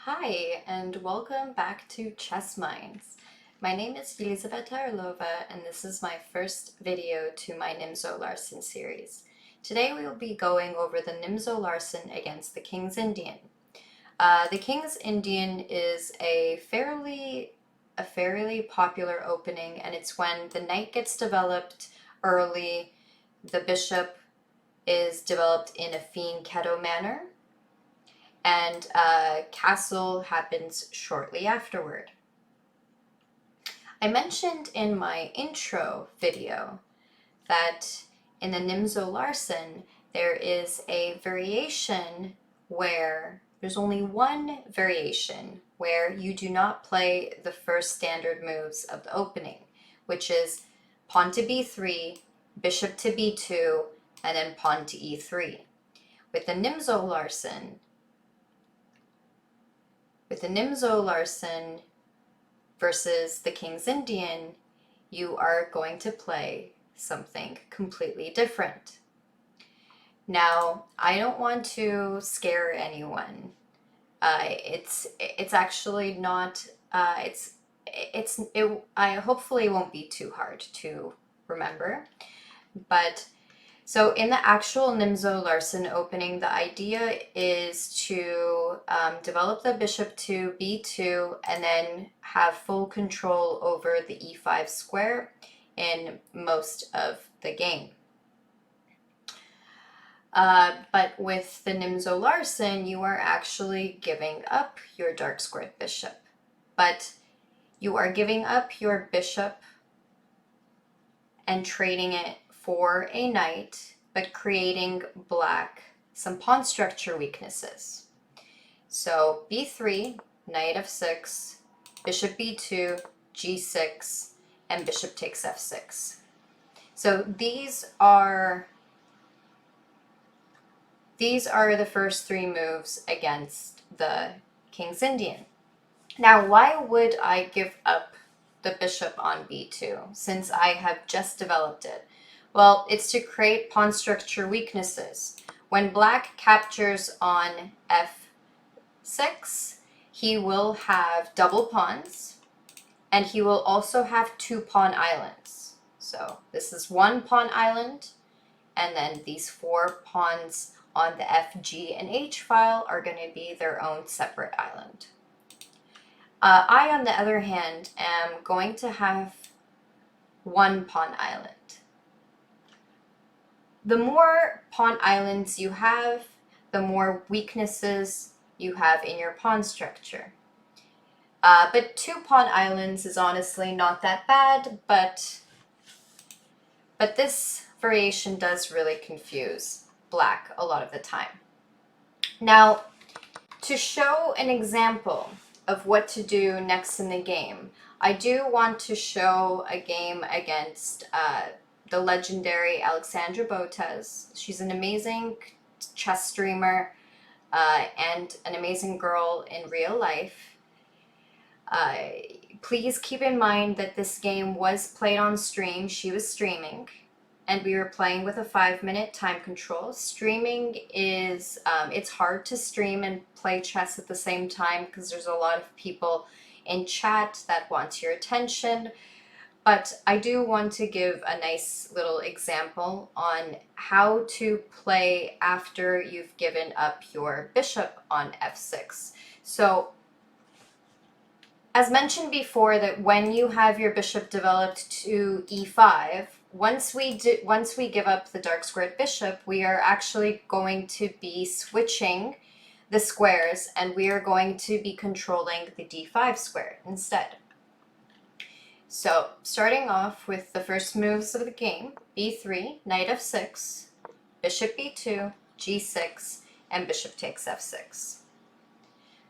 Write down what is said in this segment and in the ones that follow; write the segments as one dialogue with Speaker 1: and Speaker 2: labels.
Speaker 1: Hi, and welcome back to Chess Minds. My name is Yelizaveta Orlova, and this is my first video to my NIMZO-LARSEN series. Today we will be going over the NIMZO-LARSEN against the King's Indian. The King's Indian is a fairly popular opening, and it's when the knight gets developed early, the bishop is developed in a fianchetto manner, and castle happens shortly afterward. I mentioned in my intro video that in the NIMZO-LARSEN there is a variation where there's only one variation where you do not play the first standard moves of the opening, which is pawn to b3, bishop to b2, and then pawn to e3. With the NIMZO-LARSEN versus the King's Indian, you are going to play something completely different. Now, I don't want to scare anyone. It's actually not. I hopefully won't be too hard to remember, but. So in the actual NIMZO-LARSEN opening, the idea is to develop the bishop to b2 and then have full control over the e5 square in most of the game. But with the NIMZO-LARSEN, you are actually giving up your dark squared bishop. But you are giving up your bishop and trading it for a knight, but creating black some pawn structure weaknesses. So b3, knight f6, bishop b2, g6, and bishop takes f6. So these are the first three moves against the King's Indian. Now, why would I give up the bishop on b2 since I have just developed it? Well, it's to create pawn structure weaknesses. When black captures on f6, he will have double pawns, and he will also have two pawn islands. So this is one pawn island, and then these four pawns on the f, g, and h file are going to be their own separate island. I, on the other hand, am going to have one pawn island. The more pawn islands you have, the more weaknesses you have in your pawn structure. But two pawn islands is honestly not that bad, but this variation does really confuse black a lot of the time. Now, to show an example of what to do next in the game, I do want to show a game against the legendary Alexandra Botez. She's an amazing chess streamer and an amazing girl in real life. Please keep in mind that this game was played on stream. She was streaming, and we were playing with a 5-minute time control. Streaming is, it's hard to stream and play chess at the same time because there's a lot of people in chat that want your attention. But I do want to give a nice little example on how to play after you've given up your bishop on f6. So, as mentioned before, that when you have your bishop developed to e5, once we give up the dark squared bishop, we are actually going to be switching the squares, and we are going to be controlling the d5 square instead. So, starting off with the first moves of the game, b3, knight f6, bishop b2, g6, and bishop takes f6.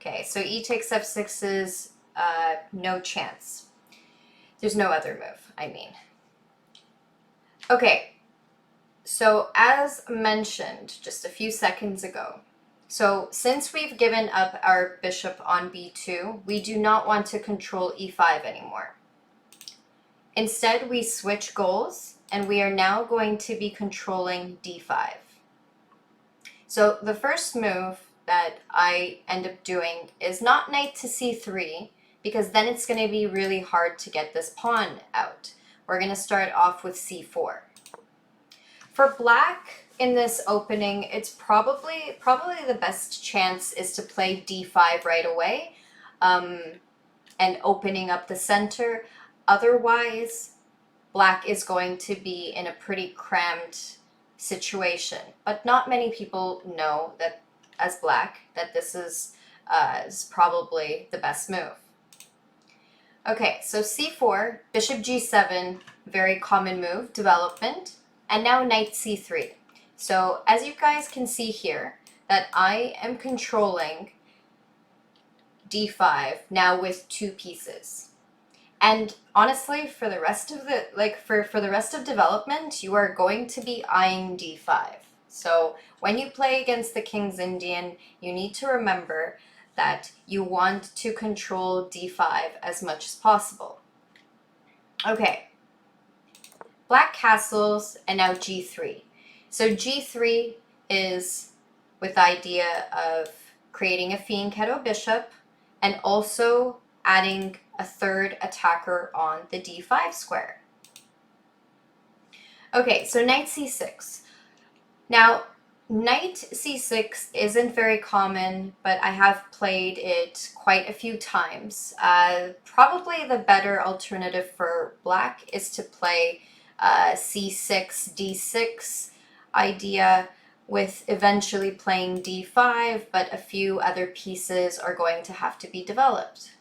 Speaker 1: Okay, so e takes f6 is no chance. There's no other move, I mean. Okay, so as mentioned just a few seconds ago, so since we've given up our bishop on b2, we do not want to control e5 anymore. Instead, we switch goals, and we are now going to be controlling d5. So the first move that I end up doing is not knight to c3, because then it's going to be really hard to get this pawn out. We're going to start off with c4. For black in this opening, it's probably the best chance is to play d5 right away, and opening up the center. Otherwise, black is going to be in a pretty crammed situation. But not many people know that, as black, that this is probably the best move. Okay, so c4, bishop g7, very common move, development, and now knight c3. So as you guys can see here, that I am controlling d5 now with 2 pieces. And honestly, for the rest of the for the rest of development, you are going to be eyeing d5. So when you play against the King's Indian, you need to remember that you want to control d5 as much as possible. Okay, black castles, and now g3. So g3 is with the idea of creating a fianchetto bishop and also adding a third attacker on the d5 square. Okay, so knight c6. Now, knight c6 isn't very common, but I have played it quite a few times. Probably the better alternative for black is to play c6, d6 idea, with eventually playing d5, but a few other pieces are going to have to be developed.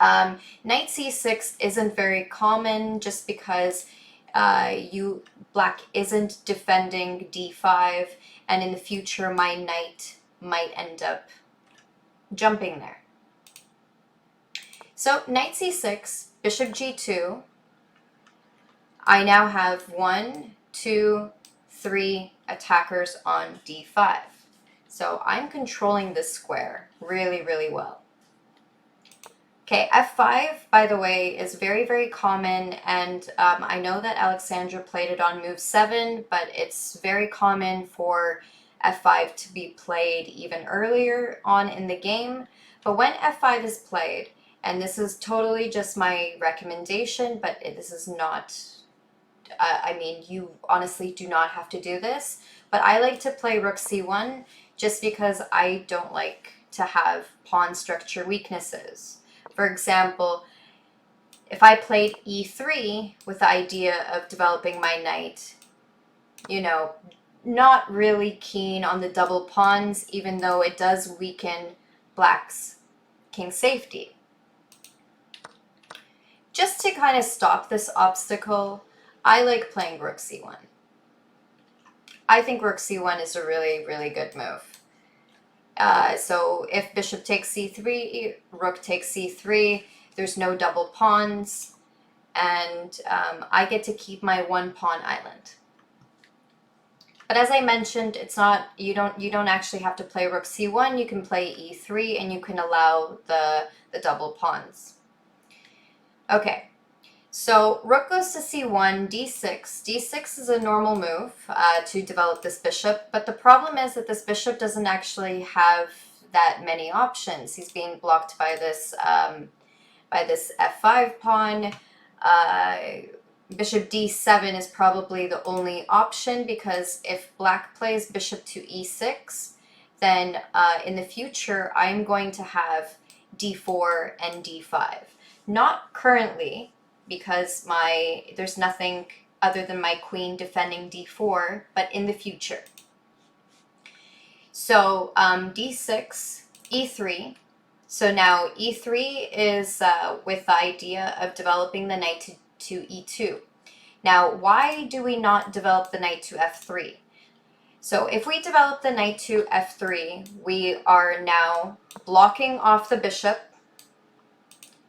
Speaker 1: Knight c6 isn't very common just because black isn't defending d5, and in the future my knight might end up jumping there. So knight c6, bishop g2. I now have 1, 2, 3 attackers on d5. So I'm controlling this square really, really well. Okay, f5, by the way, is very, very common, and I know that Alexandra played it on move 7, but it's very common for f5 to be played even earlier on in the game. But when f5 is played, and this is totally just my recommendation, but this is not, I mean, you honestly do not have to do this, but I like to play rook c1 just because I don't like to have pawn structure weaknesses. For example, if I played e3 with the idea of developing my knight, you know, not really keen on the double pawns, even though it does weaken black's king safety. Just to kind of stop this obstacle, I like playing rook c1. I think rook c1 is a really, really good move. So if bishop takes c3, rook takes c3, there's no double pawns, and I get to keep my 1 pawn island. But as I mentioned, it's not, you don't actually have to play rook c1. You can play e3, and you can allow the double pawns. Okay. So rook goes to c1, d6. d6 is a normal move to develop this bishop, but the problem is that this bishop doesn't actually have that many options. He's being blocked by this f5 pawn. Bishop d7 is probably the only option, because if black plays bishop to e6, then in the future I'm going to have d4 and d5. Not currently, because there's nothing other than my queen defending d4, but in the future. So d6, e3. So now e3 is with the idea of developing the knight to e2. Now, why do we not develop the knight to f3? So if we develop the knight to f3, we are now blocking off the bishop,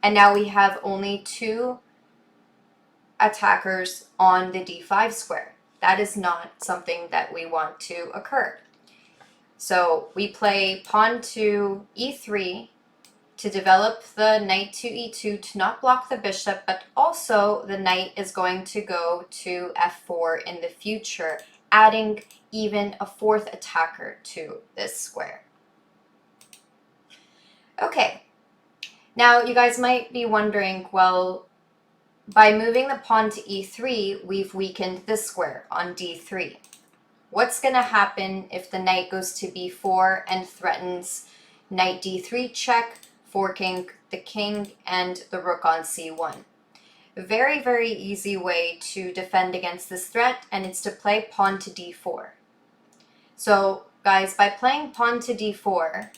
Speaker 1: and now we have only 2 attackers on the d5 square. That is not something that we want to occur. So we play pawn to e3 to develop the knight to e2 to not block the bishop, but also the knight is going to go to f4 in the future, adding even a 4th attacker to this square. Okay, now you guys might be wondering, well, by moving the pawn to e3, we've weakened this square on d3. What's going to happen if the knight goes to b4 and threatens knight d3 check, forking the king and the rook on c1? A very, very easy way to defend against this threat, and it's to play pawn to d4. So, guys, by playing pawn to d4,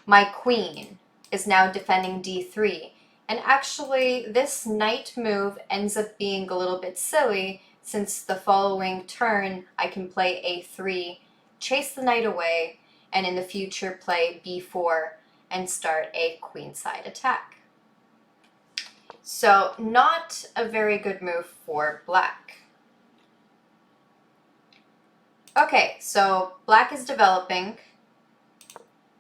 Speaker 1: my queen is now defending d3. And actually, this knight move ends up being a little bit silly, since the following turn I can play a3, chase the knight away, and in the future play b4 and start a queenside attack. So not a very good move for black. Okay, so black is developing.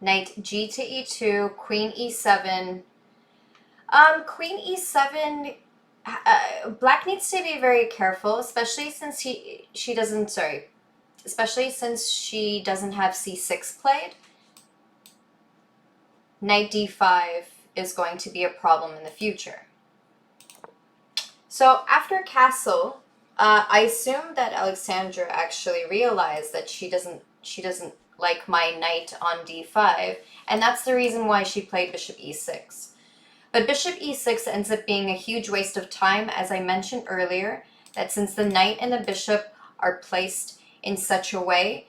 Speaker 1: Knight g to e2, queen e7. Queen e7, black needs to be very careful, especially since she doesn't have c6 played. Knight d5 is going to be a problem in the future. So after castle, I assume that Alexandra actually realized that she doesn't like my knight on d5, and that's the reason why she played bishop e6. But bishop e6 ends up being a huge waste of time, as I mentioned earlier, that since the knight and the bishop are placed in such a way,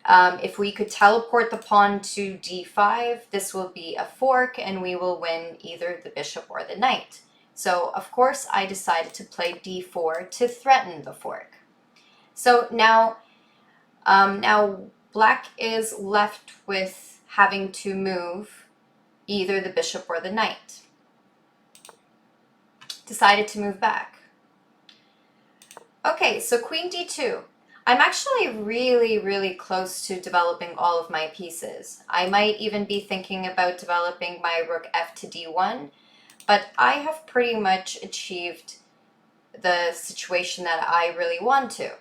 Speaker 1: if we could teleport the pawn to d5, this will be a fork and we will win either the bishop or the knight. So, of course, I decided to play d4 to threaten the fork. So now black is left with having to move either the bishop or the knight. Decided to move back. Okay, so queen d2. I'm actually really, really close to developing all of my pieces. I might even be thinking about developing my rook f to d1, but I have pretty much achieved the situation that I really want to.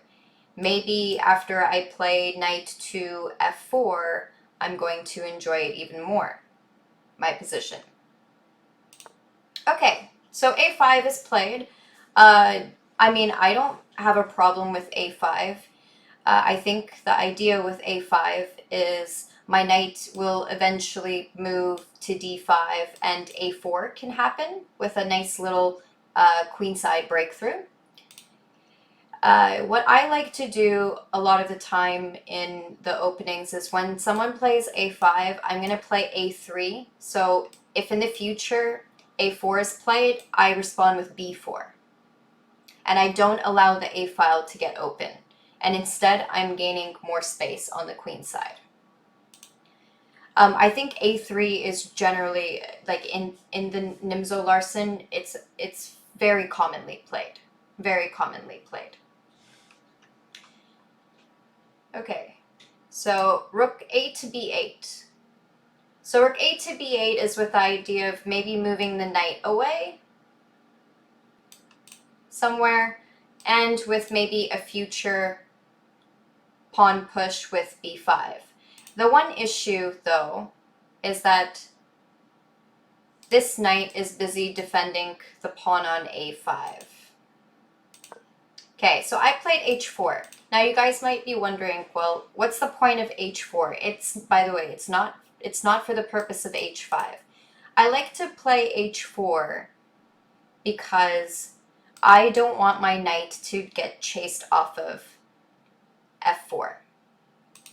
Speaker 1: Maybe after I play knight to f4, I'm going to enjoy it even more, my position. Okay, so a5 is played. I mean, I don't have a problem with a5. I think the idea with a5 is my knight will eventually move to d5 and a4 can happen with a nice little queenside breakthrough. What I like to do a lot of the time in the openings is when someone plays a5, I'm going to play a3. So if in the future a4 is played, I respond with b4. And I don't allow the a file to get open. And instead, I'm gaining more space on the queen side. I think a3 is generally, like in the NIMZO-LARSEN, it's very commonly played. Very commonly played. Okay, so rook a to b8. So rook a to b8 is with the idea of maybe moving the knight away somewhere, and with maybe a future pawn push with b5. The one issue, though, is that this knight is busy defending the pawn on a5. Okay, so I played h4. Now you guys might be wondering, well, what's the point of h4? It's, by the way, it's not for the purpose of h5. I like to play h4 because I don't want my knight to get chased off of f4.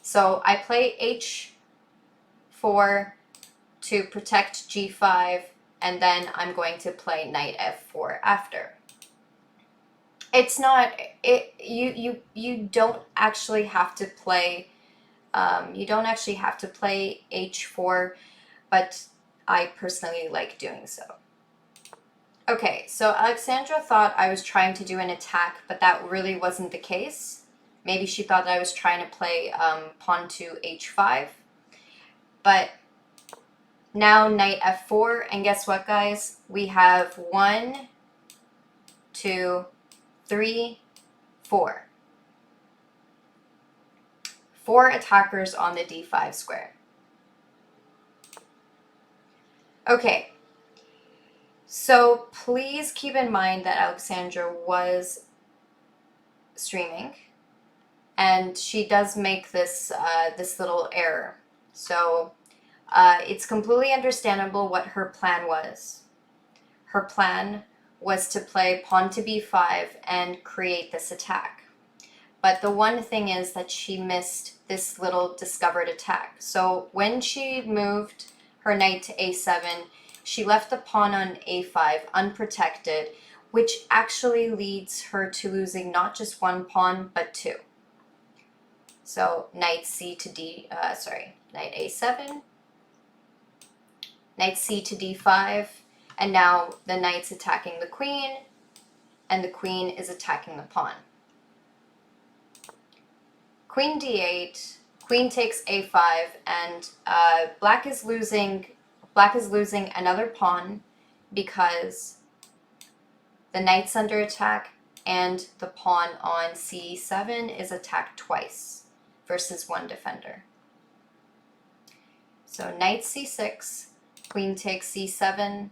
Speaker 1: So I play h4 to protect g5, and then I'm going to play knight f4 after. It's not, you don't actually have to play, h4, but I personally like doing so. Okay, so Alexandra thought I was trying to do an attack, but that really wasn't the case. Maybe she thought that I was trying to play pawn to h5. But now knight f4, and guess what, guys? We have 1, 2, 3, 4. 4 attackers on the d5 square. Okay, so please keep in mind that Alexandra was streaming, and she does make this little error. So it's completely understandable what her plan was. Her plan was to play pawn to b5 and create this attack. But the one thing is that she missed this little discovered attack. So when she moved her knight to a7, she left the pawn on a5 unprotected, which actually leads her to losing not just one pawn, but two. So knight a7, knight c to d5, and now the knight's attacking the queen, and the queen is attacking the pawn. Queen d8, queen takes a5, and black is losing another pawn because the knight's under attack and the pawn on c7 is attacked twice versus one defender. So knight c6, queen takes c7.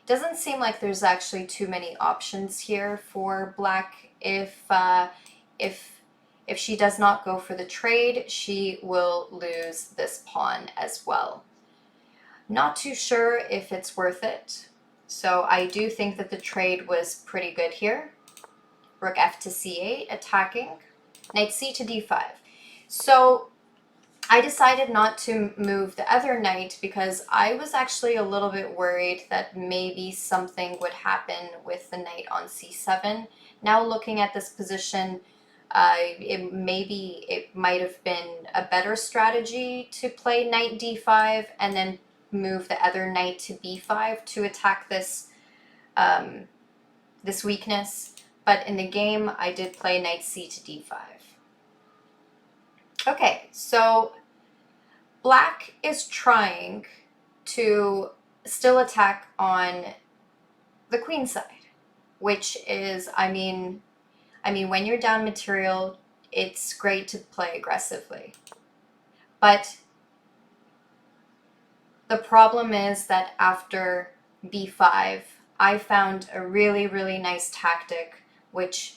Speaker 1: Doesn't seem like there's actually too many options here for black. If she does not go for the trade, she will lose this pawn as well. Not too sure if it's worth it. So I do think that the trade was pretty good here. Rook f to c8, attacking. Knight c to d5. So I decided not to move the other knight because I was actually a little bit worried that maybe something would happen with the knight on c7. Now looking at this position, it might have been a better strategy to play knight d5 and then move the other knight to b5 to attack this this weakness. But in the game, I did play knight c to d5. Okay, so black is trying to still attack on the queen side, which is, I mean, when you're down material, it's great to play aggressively. But the problem is that after b5, I found a really, really nice tactic, which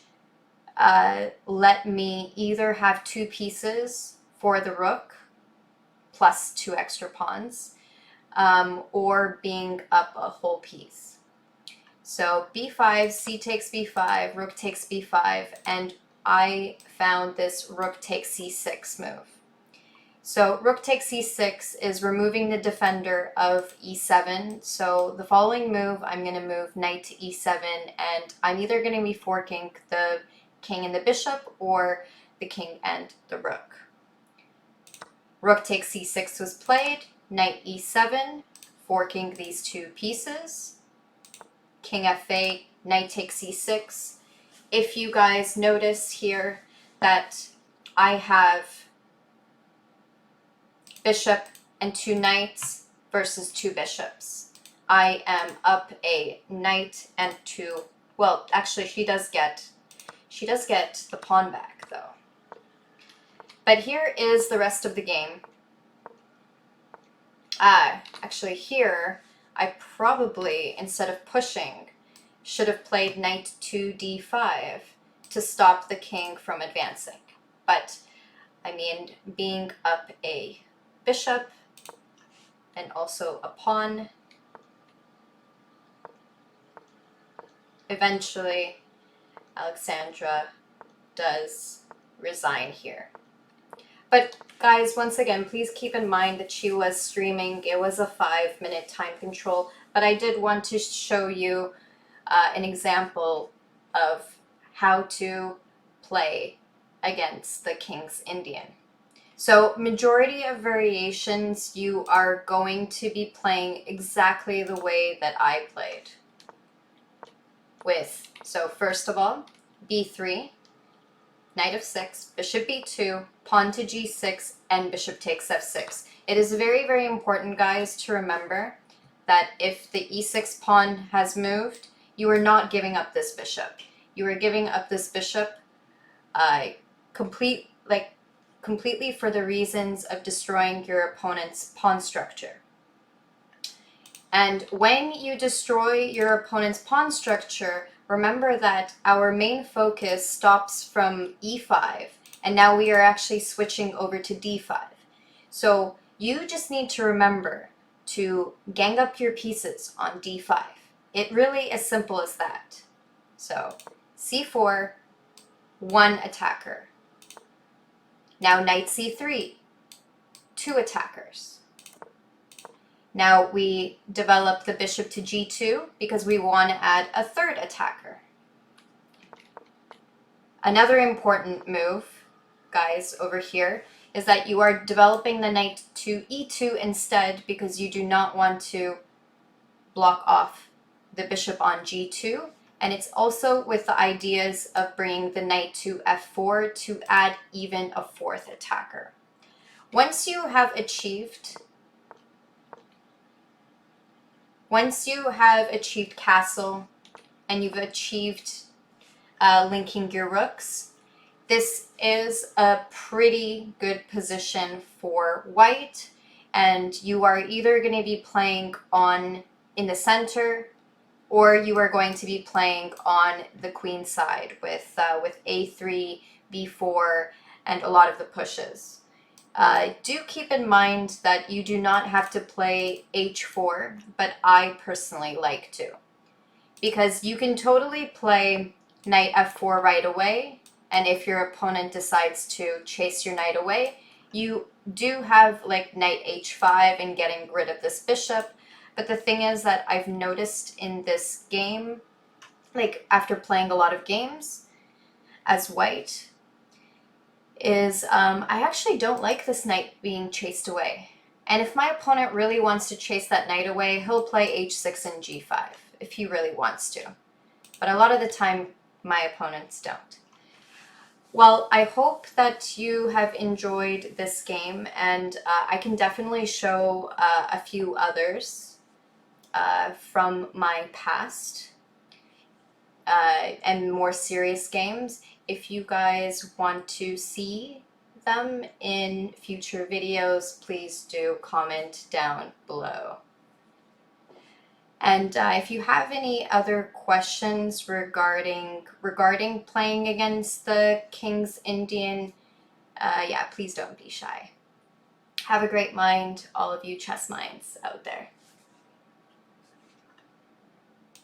Speaker 1: let me either have two pieces for the rook, plus two extra pawns, or being up a whole piece. So b5, c takes b5, rook takes b5, and I found this rook takes c6 move. So rook takes c6 is removing the defender of e7. So the following move, I'm going to move knight to e7, and I'm either going to be forking the king and the bishop or the king and the rook. Rook takes c6 was played, knight e7, forking these two pieces. King f8, knight takes c6. If you guys notice here that I have bishop and two knights versus two bishops. I am up a knight and two, well, actually she does get the pawn back though. But here is the rest of the game. Actually here, I probably, instead of pushing, should have played knight to d5 to stop the king from advancing. But, I mean, being up a bishop and also a pawn, eventually Alexandra does resign here. But guys, once again, please keep in mind that she was streaming. It was a 5-minute time control, but I did want to show you an example of how to play against the King's Indian. So majority of variations, you are going to be playing exactly the way that I played. So first of all, b3, knight of 6, bishop b2, pawn to g6, and bishop takes f6. It is very, very important, guys, to remember that if the e6 pawn has moved, you are not giving up this bishop. You are giving up this bishop completely for the reasons of destroying your opponent's pawn structure. And when you destroy your opponent's pawn structure, remember that our main focus stops from e5, and now we are actually switching over to d5. So you just need to remember to gang up your pieces on d5. It really as simple as that. So c4, one attacker. Now knight c3, two attackers. Now we develop the bishop to g2 because we want to add a third attacker. Another important move, guys, over here is that you are developing the knight to e2 instead because you do not want to block off the bishop on g2. And it's also with the ideas of bringing the knight to f4 to add even a fourth attacker. Once you have achieved castle and you've achieved linking your rooks, this is a pretty good position for white, and you are either going to be playing on in the center, or you are going to be playing on the queen side with a3, b4, and a lot of the pushes. Do keep in mind that you do not have to play h4, but I personally like to. Because you can totally play knight f4 right away, and if your opponent decides to chase your knight away, you do have like knight h5 and getting rid of this bishop. But the thing is that I've noticed in this game, like after playing a lot of games as white, is I actually don't like this knight being chased away. And if my opponent really wants to chase that knight away, he'll play h6 and g5 if he really wants to. But a lot of the time, my opponents don't. Well, I hope that you have enjoyed this game, and I can definitely show a few others from my past and more serious games. If you guys want to see them in future videos, please do comment down below. And if you have any other questions regarding playing against the King's Indian, yeah, please don't be shy. Have a great mind, all of you chess minds out there.